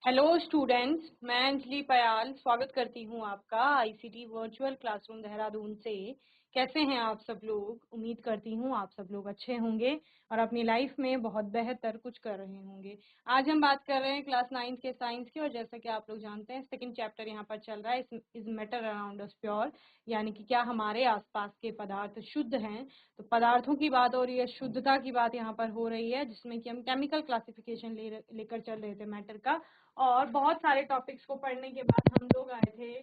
Hello students, मैं अंजलि पयाल स्वागत करती हूँ आपका आईसीटी वर्चुअल क्लासरूम देहरादून से। कैसे हैं आप सब लोग? उम्मीद करती हूँ आप सब लोग अच्छे होंगे और अपनी लाइफ में बहुत बेहतर कुछ कर रहे होंगे। आज हम बात कर रहे हैं क्लास 9 के साइंस की, और जैसा कि आप लोग जानते हैं सेकंड चैप्टर यहाँ पर चल रहा है, is matter around us pure, यानी कि क्या हमारे आसपास के पदार्थ शुद्ध हैं। तो पदार्थों की बात हो रही है, शुद्धता की बात यहाँ पर हो रही है, जिसमें कि हम केमिकल क्लासिफिकेशन लेकर चल रहे थे मैटर का। और बहुत सारे टॉपिक्स को पढ़ने के बाद हम लोग आए थे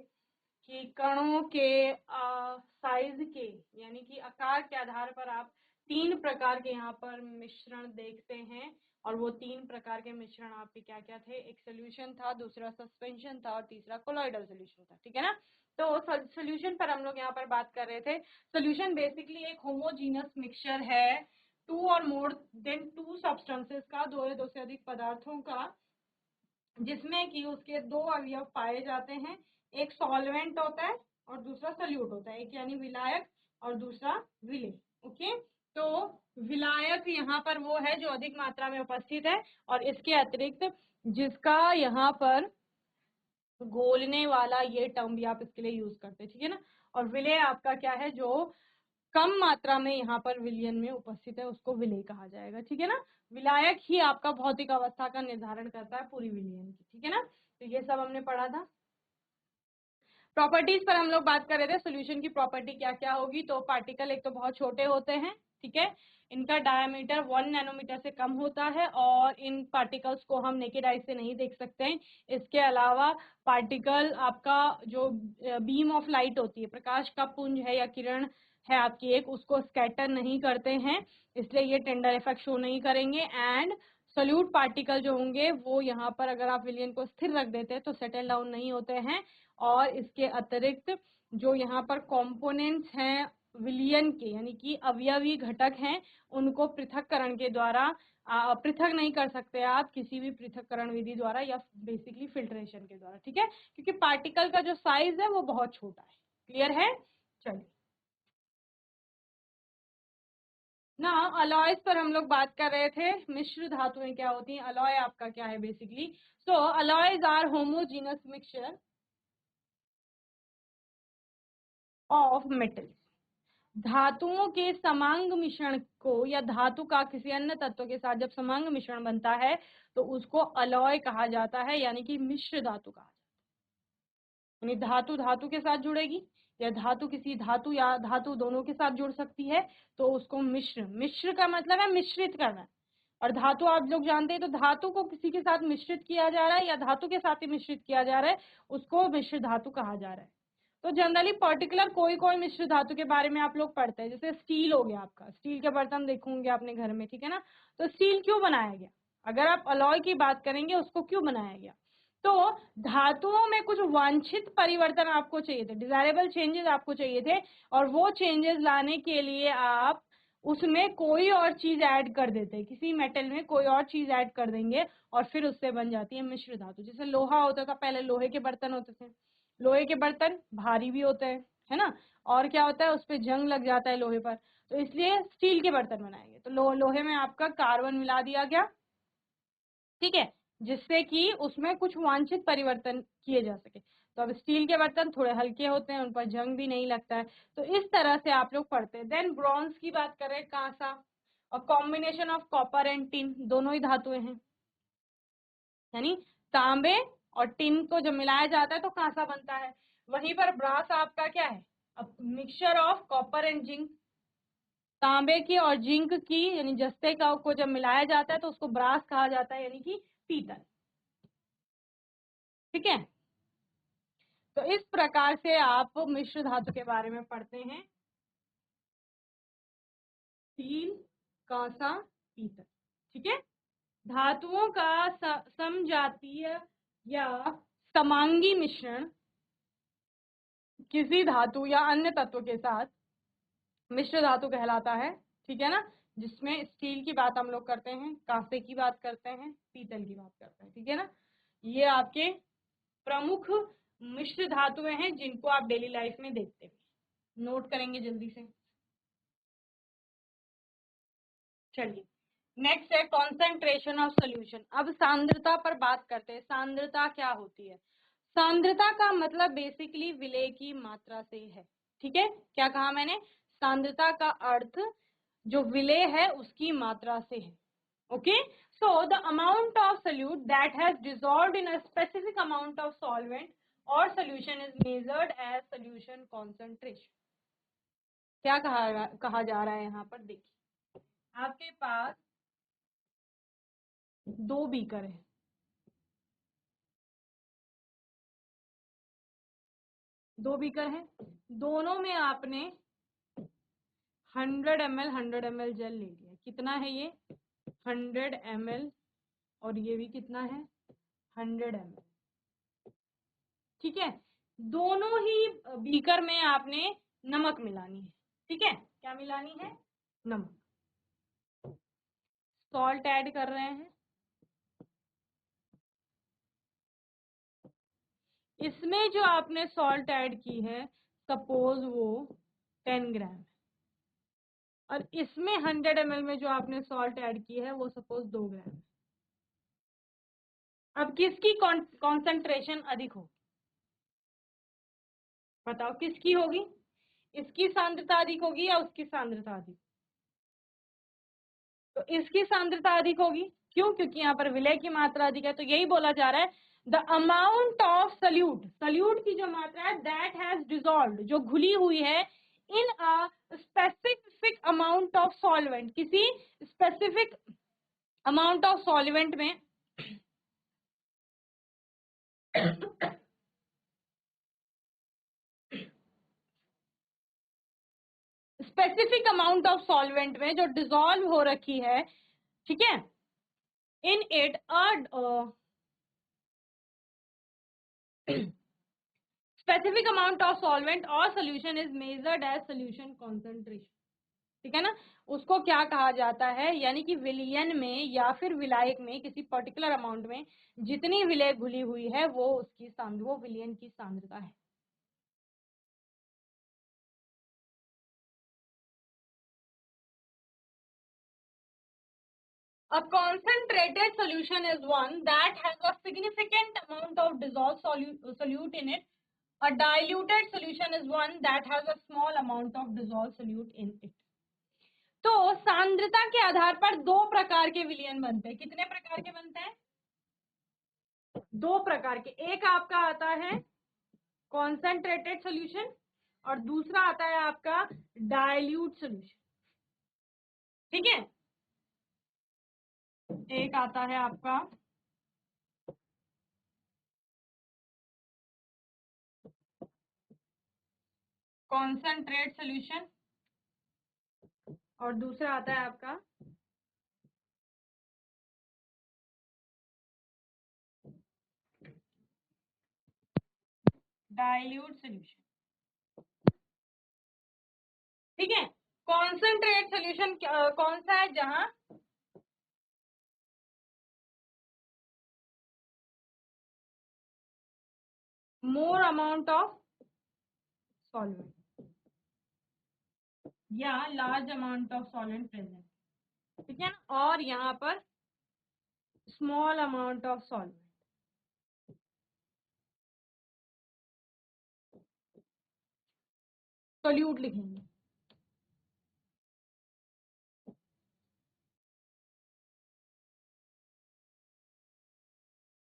कि कणों के साइज के, यानी कि आकार के आधार पर आप 3 प्रकार के यहाँ पर मिश्रण देखते हैं। और वो 3 प्रकार के मिश्रण आपके क्या क्या थे? एक सोल्यूशन था, दूसरा सस्पेंशन था और तीसरा कोलॉइडल सोल्यूशन था। ठीक है ना? तो सोल्यूशन पर हम लोग यहाँ पर बात कर रहे थे। सोल्यूशन बेसिकली एक होमोजीनस मिक्सचर है, 2 और मोर देन 2 सब्सटेंसेस का, 2 या 2 से अधिक पदार्थों का, जिसमें कि उसके 2 अवयव पाए जाते हैं। एक सॉल्वेंट होता है और दूसरा सल्यूट होता है, एक यानी विलायक और दूसरा विलेय। ओके, तो विलायक यहाँ पर वो है जो अधिक मात्रा में उपस्थित है, और इसके अतिरिक्त जिसका यहाँ पर घोलने वाला ये टर्म भी आप इसके लिए यूज करते हैं। ठीक है ना? और विलेय आपका क्या है? जो कम मात्रा में यहाँ पर विलयन में उपस्थित है, उसको विलेय कहा जाएगा। ठीक है ना? विलायक ही आपका भौतिक अवस्था का निर्धारण करता है पूरी विलयन की। ठीक है ना? तो ये सब हमने पढ़ा था। प्रॉपर्टीज पर हम लोग बात कर रहे थे, सोल्यूशन की प्रॉपर्टी क्या क्या होगी। तो पार्टिकल एक तो बहुत छोटे होते हैं, ठीक है, इनका डायमीटर 1 नैनोमीटर से कम होता है, और इन पार्टिकल्स को हम नेकेड आई से नहीं देख सकते हैं। इसके अलावा पार्टिकल आपका जो बीम ऑफ लाइट होती है, प्रकाश का पुंज है या किरण है आपकी एक, उसको स्कैटर नहीं करते हैं, इसलिए ये टेंडर इफेक्ट शो नहीं करेंगे। एंड सोल्यूट पार्टिकल जो होंगे वो यहाँ पर अगर आप विलयन को स्थिर रख देते हैं तो सेटल डाउन नहीं होते हैं। और इसके अतिरिक्त जो यहाँ पर कंपोनेंट्स हैं विलयन के, यानी कि अवयवी घटक हैं, उनको पृथक्करण के द्वारा पृथक नहीं कर सकते आप किसी भी पृथक्करण विधि द्वारा या बेसिकली फिल्ट्रेशन के द्वारा। ठीक है? क्योंकि पार्टिकल का जो साइज है वो बहुत छोटा है। क्लियर है? चलिए ना, अलॉयज पर हम लोग बात कर रहे थे। मिश्र धातुएं क्या होती हैं? अलॉय आपका क्या है basically? So alloys are homogeneous mixture of metals. धातुओं के समांग मिश्रण को, या धातु का किसी अन्य तत्व के साथ जब समांग मिश्रण बनता है तो उसको अलॉय कहा जाता है, यानी कि मिश्र धातु कहा जाता है। यानी धातु धातु के साथ जुड़ेगी, या धातु किसी धातु या धातु दोनों के साथ जुड़ सकती है, तो उसको मिश्र, मिश्र का मतलब है मिश्रित करना। और धातु आप लोग जानते हैं, तो धातु को किसी के साथ मिश्रित किया जा रहा है या धातु के साथ ही मिश्रित किया जा रहा है, उसको मिश्र धातु कहा जा रहा है। तो जनरली पर्टिकुलर कोई कोई मिश्र धातु के बारे में आप लोग पढ़ते हैं, जैसे स्टील हो गया आपका, स्टील के बर्तन देखोगे अपने घर में। ठीक है ना? तो स्टील क्यों बनाया गया? अगर आप अलॉय की बात करेंगे, उसको क्यों बनाया गया? तो धातुओं में कुछ वांछित परिवर्तन आपको चाहिए थे, डिजायरेबल चेंजेस आपको चाहिए थे, और वो चेंजेस लाने के लिए आप उसमें कोई और चीज ऐड कर देते हैं, किसी मेटल में कोई और चीज ऐड कर देंगे, और फिर उससे बन जाती है मिश्र धातु। जैसे लोहा होता था पहले, लोहे के बर्तन होते थे, लोहे के बर्तन भारी भी होते हैं, है ना? और क्या होता है, उस पर जंग लग जाता है लोहे पर, तो इसलिए स्टील के बर्तन बनाएंगे। तो लोहे में आपका कार्बन मिला दिया गया, ठीक है, जिससे कि उसमें कुछ वांछित परिवर्तन किए जा सके। तो अब स्टील के बर्तन थोड़े हल्के होते हैं, उन पर जंग भी नहीं लगता है। तो इस तरह से आप लोग पढ़ते हैं। देन ब्रॉन्ज की बात करें, कांसा, और combination of copper and tin, दोनों ही धातुएं हैं, यानी तांबे और टिन को जब मिलाया जाता है तो कांसा बनता है। वहीं पर ब्रास आपका क्या है? अब mixture of copper and zinc, तांबे की और जिंक की, यानी जस्ते का को जब मिलाया जाता है तो उसको ब्रास कहा जाता है, यानी कि पीतल। ठीक है? तो इस प्रकार से आप मिश्र धातु के बारे में पढ़ते हैं, स्टील, कांसा, पीतल। ठीक है? धातुओं का समजातीय या समांगी मिश्रण किसी धातु या अन्य तत्व के साथ मिश्र धातु कहलाता है। ठीक है ना? जिसमें स्टील की बात हम लोग करते हैं, कांसे की बात करते हैं, पीतल की बात करते हैं। ठीक है ना? ये आपके प्रमुख मिश्र धातुएं हैं जिनको आप डेली लाइफ में देखते हैं। नोट करेंगे जल्दी से। चलिए, नेक्स्ट है कॉन्सेंट्रेशन ऑफ सोल्यूशन। अब सांद्रता पर बात करते हैं। सांद्रता क्या होती है? सांद्रता का मतलब बेसिकली विलेय की मात्रा से है। ठीक है, क्या कहा मैंने? सांद्रता का अर्थ जो विलेय है उसकी मात्रा से है। Okay, so the amount of solute that has dissolved in a specific amount of solvent or solution is measured as solution concentration। क्या कहा जा रहा है यहाँ पर? देखिए, आपके पास दो बीकर है, दो बीकर है, दोनों में आपने 100 ml 100 ml जल ले लिया। कितना है ये? 100 ml, और ये भी कितना है? 100 ml। ठीक है, दोनों ही बीकर में आपने नमक मिलानी है। ठीक है, क्या मिलानी है? नमक। सॉल्ट ऐड कर रहे हैं। इसमें जो आपने सॉल्ट ऐड की है, सपोज वो 10 ग्राम है, और इसमें 100 ml में जो आपने सॉल्ट ऐड की है वो सपोज 2 ग्राम है। अब किसकी कॉन्सेंट्रेशन अधिक होगी? बताओ किसकी होगी? इसकी सांद्रता अधिक होगी या उसकी सांद्रता अधिक? तो इसकी सांद्रता अधिक होगी। क्यों? क्योंकि यहाँ पर विलय की मात्रा अधिक है। तो यही बोला जा रहा है, the amount of solute, solute की जो मात्रा है दैट हैज डिसॉल्व्ड, जो घुली हुई है, in a specific amount of solvent, किसी स्पेसिफिक अमाउंट ऑफ सॉल्वेंट में स्पेसिफिक अमाउंट ऑफ सॉल्वेंट में जो डिसॉल्व हो रखी है। ठीक है, in it specific amount of solvent or solution is measured as solution concentration। ठीक है ना, उसको क्या कहा जाता है? यानी कि विलयन में या फिर विलायक में किसी पर्टिकुलर अमाउंट में जितनी विलय घुली हुई है वो उसकी वो विलयन की सांद्रता है। A concentrated solution is one that has a significant amount of dissolved solute in it. A diluted solution is one that has a small amount of dissolved solute in it। तो सांद्रता के आधार पर दो प्रकार के विलयन बनते हैं। कितने प्रकार के बनते हैं? दो प्रकार के। एक आपका आता है कॉन्सेंट्रेटेड सॉल्यूशन, और दूसरा आता है आपका डाइल्यूट सॉल्यूशन। ठीक है, एक आता है आपका कॉन्सेंट्रेट सॉल्यूशन, और दूसरा आता है आपका डाइल्यूट सॉल्यूशन। ठीक है, कॉन्सेंट्रेट सॉल्यूशन कौन सा है? जहां मोर अमाउंट ऑफ सॉल्वेंट या large amount of solvent present. ठीक है ना, और यहाँ पर small amount of solvent. Solute लिखेंगे।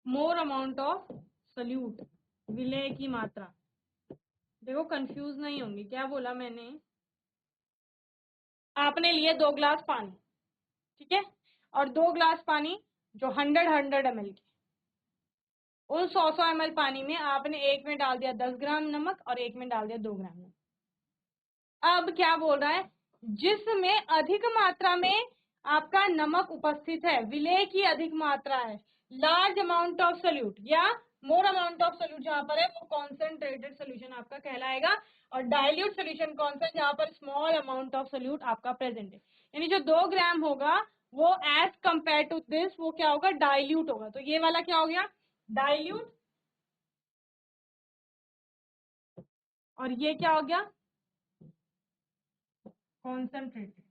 मोर अमाउंट ऑफ सोल्यूट, विलय की मात्रा। देखो कंफ्यूज नहीं होंगे, क्या बोला मैंने? आपने लिए 2 ग्लास पानी, ठीक है, और 2 ग्लास पानी जो 100 ml के, उन 100 ml पानी में आपने एक में डाल दिया 10 ग्राम नमक और एक में डाल दिया 2 ग्राम नमक। अब क्या बोल रहा है? जिसमें अधिक मात्रा में आपका नमक उपस्थित है, विलेय की अधिक मात्रा है, लार्ज अमाउंट ऑफ सोल्यूट या मोर अमाउंट ऑफ सोल्यूट जहां पर है, वो कॉन्सेंट्रेटेड सोल्यूशन आपका कहलाएगा। और डाइल्यूट सोल्यूशन कौन सा? जहां पर स्मॉल अमाउंट ऑफ सोल्यूट आपका प्रेजेंट है। यानी जो 2 ग्राम होगा वो एज कंपेयर टू दिस वो क्या होगा? डाइल्यूट होगा। तो ये वाला क्या हो गया? डाइल्यूट। और ये क्या हो गया? कॉन्सेंट्रेटेड।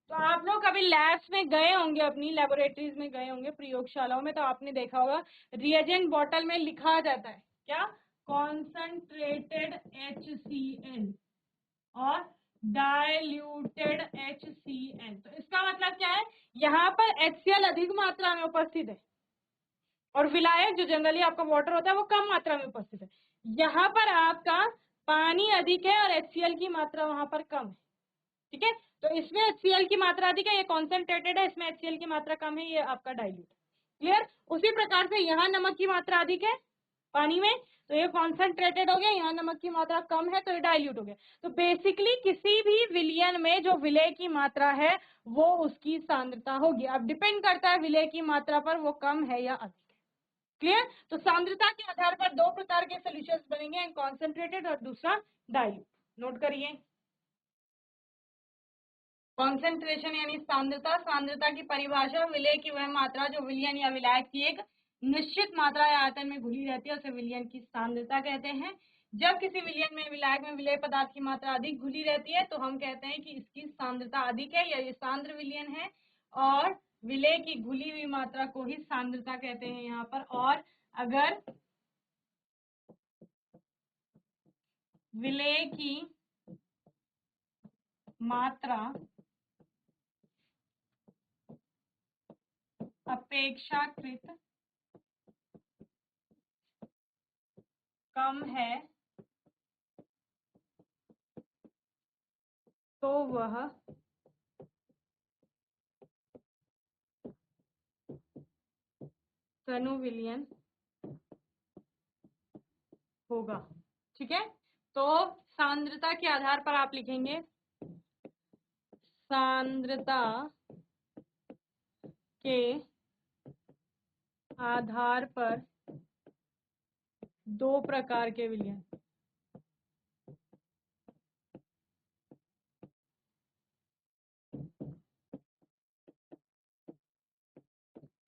तो आप लोग कभी लैब्स में गए होंगे, अपनी लेबोरेटरीज में गए होंगे, प्रयोगशालाओं में, तो आपने देखा होगा रिएजेंट बॉटल में लिखा जाता है क्या, कॉन्सेंट्रेटेड HCl और डाइल्यूटेड HCl। तो इसका मतलब क्या है, यहाँ पर HCl अधिक मात्रा में उपस्थित है और विलायक जो जनरली आपका वाटर होता है वो कम मात्रा में उपस्थित है। यहाँ पर आपका पानी अधिक है और HCl की मात्रा वहां पर कम है। ठीक है, तो इसमें HCl की मात्रा अधिक है, ये कॉन्सेंट्रेटेड है, इसमें HCl की मात्रा कम है, ये आपका डाइल्यूट। क्लियर। उसी प्रकार से यहाँ नमक की मात्रा अधिक है पानी में, तो ये कॉन्सेंट्रेटेड हो गया, यहाँ नमक की मात्रा कम है तो ये डाइल्यूट हो गया। तो बेसिकली किसी भी विलयन में जो विलय की मात्रा है वो उसकी सांद्रता होगी। अब डिपेंड करता है विलय की मात्रा पर, वो कम है या अधिक है। क्लियर। तो सांद्रता के आधार पर दो प्रकार के सोल्यूशंस बनेंगे, एक कॉन्सेंट्रेटेड और दूसरा डाइल्यूट। नोट करिए, कॉन्सेंट्रेशन यानी सांद्रता, सांद्रता की परिभाषा विलय की वह मात्रा जो विलयन या विलायक की एक निश्चित मात्रा या आयतन में घुली रहती है उसे विलयन की सांद्रता कहते हैं। जब किसी विलयन में विलायक में विलय पदार्थ की मात्रा अधिक घुली रहती है तो हम कहते हैं कि इसकी सांद्रता अधिक है या ये सांद्र विलयन है, और विलय की घुली हुई मात्रा को ही सांद्रता कहते हैं यहाँ पर। और अगर विलय की मात्रा अपेक्षाकृत कम है तो वह तनु विलयन होगा। ठीक है, तो सांद्रता के आधार पर आप लिखेंगे सांद्रता के आधार पर दो प्रकार के विलयन,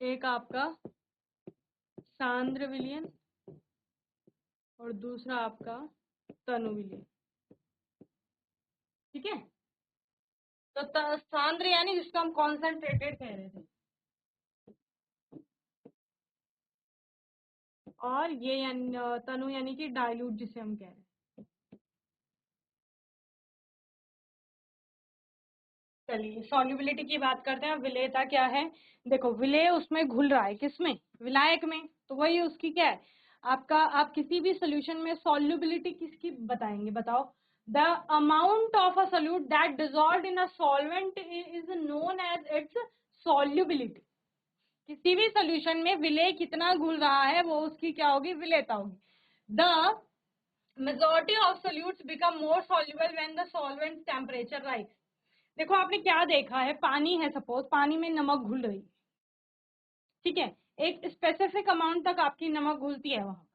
एक आपका सांद्र विलयन और दूसरा आपका तनु विलयन। ठीक है, तो सांद्र यानी जिसको हम कॉन्सेंट्रेटेड कह रहे थे, और ये यानी तनु यानी कि डाइल्यूट जिसे हम कह रहे हैं। चलिए सॉल्युबिलिटी की बात करते हैं। विलेयता क्या है, देखो विलेय उसमें घुल रहा है, किसमें, विलायक में, तो वही उसकी क्या है आपका, आप किसी भी सोल्यूशन में सॉल्युबिलिटी किसकी बताएंगे, बताओ। The amount of a solute that dissolve in a solvent is known as its solubility. किसी भी सोल्यूशन में विलेय कितना घुल रहा है वो उसकी क्या होगी, विलेयता होगी। The majority of solutes become more soluble when the solvent temperature rise. देखो आपने क्या देखा है, पानी है, सपोज पानी में नमक घुल रही है, ठीक है, एक स्पेसिफिक अमाउंट तक आपकी नमक घुलती है वहां,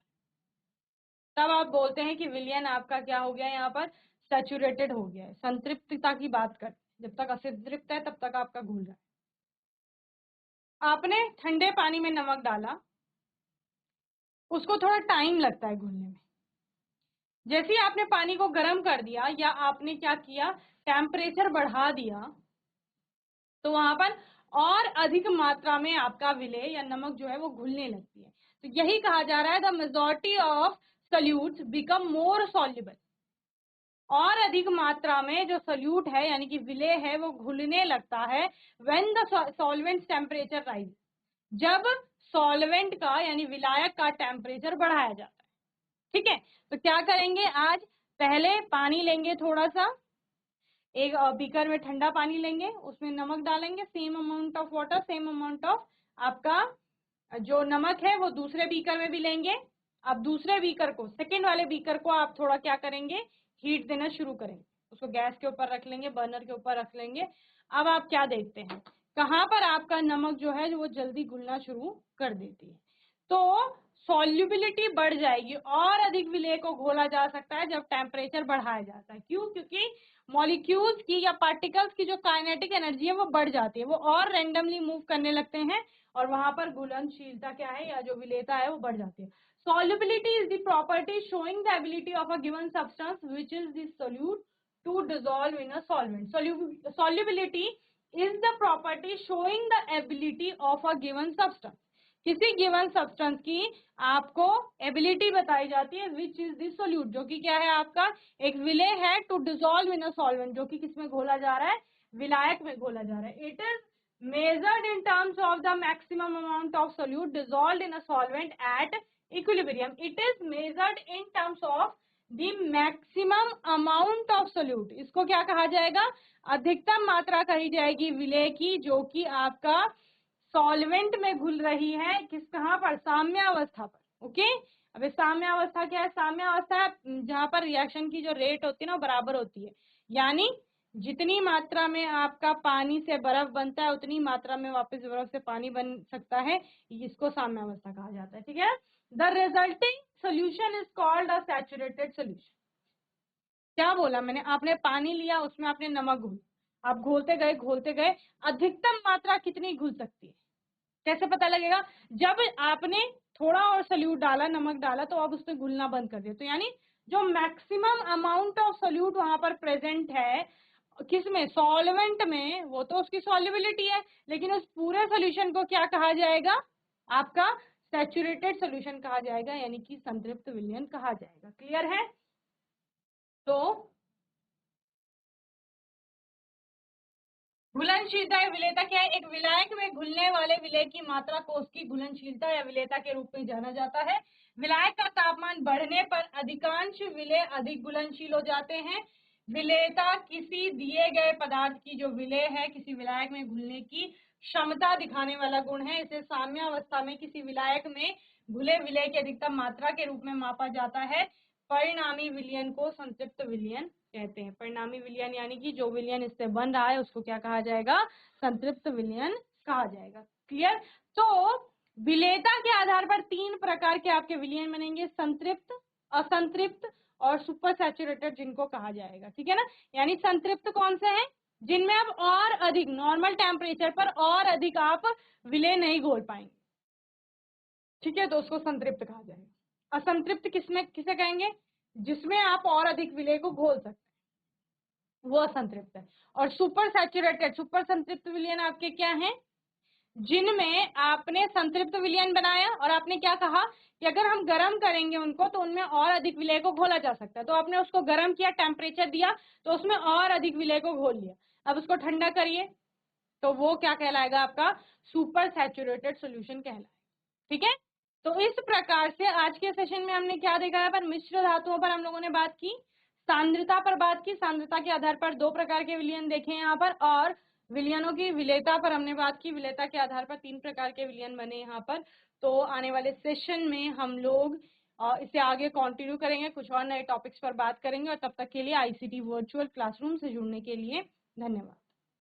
तब आप बोलते हैं कि विलयन आपका क्या हो गया, यहाँ पर सैचुरेटेड हो गया है। संतृप्तता की बात करते हैं, जब तक असंतृप्त है तब तक आपका घुल रहा है। आपने ठंडे पानी में नमक डाला, उसको थोड़ा टाइम लगता है घुलने में। जैसे ही आपने पानी को गर्म कर दिया या आपने क्या किया, टेम्परेचर बढ़ा दिया, तो वहां पर और अधिक मात्रा में आपका विलेय या नमक जो है वो घुलने लगती है। तो यही कहा जा रहा है, the majority of solutes become more soluble. और अधिक मात्रा में जो सोल्यूट है यानी कि विलेय है वो घुलने लगता है when the solvent temperature rise, जब सॉल्वेंट का यानी विलायक का टेम्परेचर बढ़ाया जाता है। ठीक है, तो क्या करेंगे आज, पहले पानी लेंगे थोड़ा सा, एक बीकर में ठंडा पानी लेंगे, उसमें नमक डालेंगे, same amount of water, same amount of आपका जो नमक है वो दूसरे बीकर में भी लेंगे। अब दूसरे बीकर को, सेकेंड वाले बीकर को आप थोड़ा क्या करेंगे, हीट देना शुरू करेंगे, उसको गैस के ऊपर रख लेंगे, बर्नर के ऊपर रख लेंगे। अब आप क्या देखते हैं, कहाँ पर आपका नमक जो है वो जल्दी घुलना शुरू कर देती है, तो सॉल्युबिलिटी बढ़ जाएगी और अधिक विलेय को घोला जा सकता है जब टेम्परेचर बढ़ाया जाता है। क्यों, क्योंकि मॉलिक्यूल्स की या पार्टिकल्स की जो काइनेटिक एनर्जी है वो बढ़ जाती है, वो और रैंडमली मूव करने लगते हैं और वहां पर घुलनशीलता क्या है या जो विलेयता है वो बढ़ जाती है। Solubility is the property showing the ability of a given substance which is the solute to dissolve in a solvent. Solubility is the property showing the ability of a given substance. किसी given substance की आपको ability बताई जाती है which is the solute, जो कि क्या है आपका एक विलेय है, to dissolve in a solvent, जो कि किसमें घोला जा रहा है, विलायक में घोला जा रहा है। It is measured in terms of the maximum amount of solute dissolved in a solvent at equilibrium. It is measured in terms of the maximum amount of solute. इसको क्या कहा जाएगा, अधिकतम मात्रा कही जाएगी विलेय की, जो कि आपका सॉल्वेंट में घुल रही है, किस कहाँ पर, साम्यावस्था पर। ओके, अब साम्यावस्था क्या है, साम्यावस्था जहां पर रिएक्शन की जो रेट होती है ना बराबर होती है, यानी जितनी मात्रा में आपका पानी से बर्फ बनता है उतनी मात्रा में वापस बर्फ से पानी बन सकता है, इसको साम्यावस्था कहा जाता है। ठीक है, the resulting solution is called a saturated solution. क्या बोला मैंने, आपने पानी लिया, उसमें आपने नमक घोल, आप घोलते गए, अधिकतम मात्रा कितनी घुल सकती है, कैसे पता लगेगा, जब आपने थोड़ा और सोल्यूट डाला, नमक डाला, तो अब उसने घुलना बंद कर दिया, तो यानी जो मैक्सिमम अमाउंट ऑफ सोल्यूट वहां पर प्रेजेंट है किसमें, सॉल्वेंट में, वो तो उसकी सॉल्युबिलिटी है, लेकिन उस पूरे सोल्यूशन को क्या कहा जाएगा, आपका सैचुरेटेड सोल्यूशन कहा जाएगा, यानी कि संतृप्त विलयन कहा जाएगा। क्लियर है? तो घुलनशीलता या विलेयता क्या है, एक विलायक में घुलने वाले विलेय की मात्रा को उसकी घुलनशीलता या विलेयता के रूप में जाना जाता है। विलायक का तापमान बढ़ने पर अधिकांश विलेय अधिक घुलनशील हो जाते हैं। विलेयता किसी दिए गए पदार्थ की जो विलेय है, किसी विलायक में घुलने की क्षमता दिखाने वाला गुण है। इसे साम्यावस्था में किसी विलायक में घुले विलेय की अधिकतम मात्रा के रूप में मापा जाता है। परिणामी विलयन को संतृप्त विलयन कहते हैं। परिणामी विलयन यानी कि जो विलयन इससे बन रहा है उसको क्या कहा जाएगा, संतृप्त विलयन कहा जाएगा। क्लियर? तो विलेयता के आधार पर तीन प्रकार के आपके विलयन बनेंगे, संतृप्त, असंतृप्त और सुपर सैचुरेटेड, जिनको कहा जाएगा। ठीक है ना, यानी संतृप्त कौन से हैं, जिनमें आप और अधिक नॉर्मल टेम्परेचर पर और अधिक आप विलेय नहीं घोल पाएंगे। ठीक है, तो उसको संतृप्त कहा जाएगा। असंतृप्त किसमें, किसे कहेंगे, जिसमें आप और अधिक विलेय को घोल सकते हैं, वो असंतृप्त है। और सुपर सैचुरेटेड, सुपर संतृप्त विलयन आपके क्या हैं, जिनमें आपने संतृप्त विलयन बनाया और आपने क्या कहा कि अगर हम गर्म करेंगे उनको तो उनमें और अधिक विलेय को घोला जा सकता है, तो आपने उसको गर्म किया, टेम्परेचर दिया, तो उसमें और अधिक विलेय को घोल लिया। अब उसको ठंडा करिए तो वो क्या कहलाएगा, आपका सुपर सैचुरेटेड सोल्यूशन कहलाएगा। ठीक है, तो इस प्रकार से आज के सेशन में हमने क्या देखा है, पर मिश्र धातुओं पर हम लोगों ने बात की, सांद्रता पर बात की, सांद्रता के आधार पर दो प्रकार के विलयन देखे यहाँ पर, और विलयनों की विलेयता पर हमने बात की, विलेयता के आधार पर तीन प्रकार के विलयन बने यहाँ पर। तो आने वाले सेशन में हम लोग इसे आगे कंटिन्यू करेंगे, कुछ और नए टॉपिक्स पर बात करेंगे, और तब तक के लिए ICT वर्चुअल क्लासरूम से जुड़ने के लिए धन्यवाद।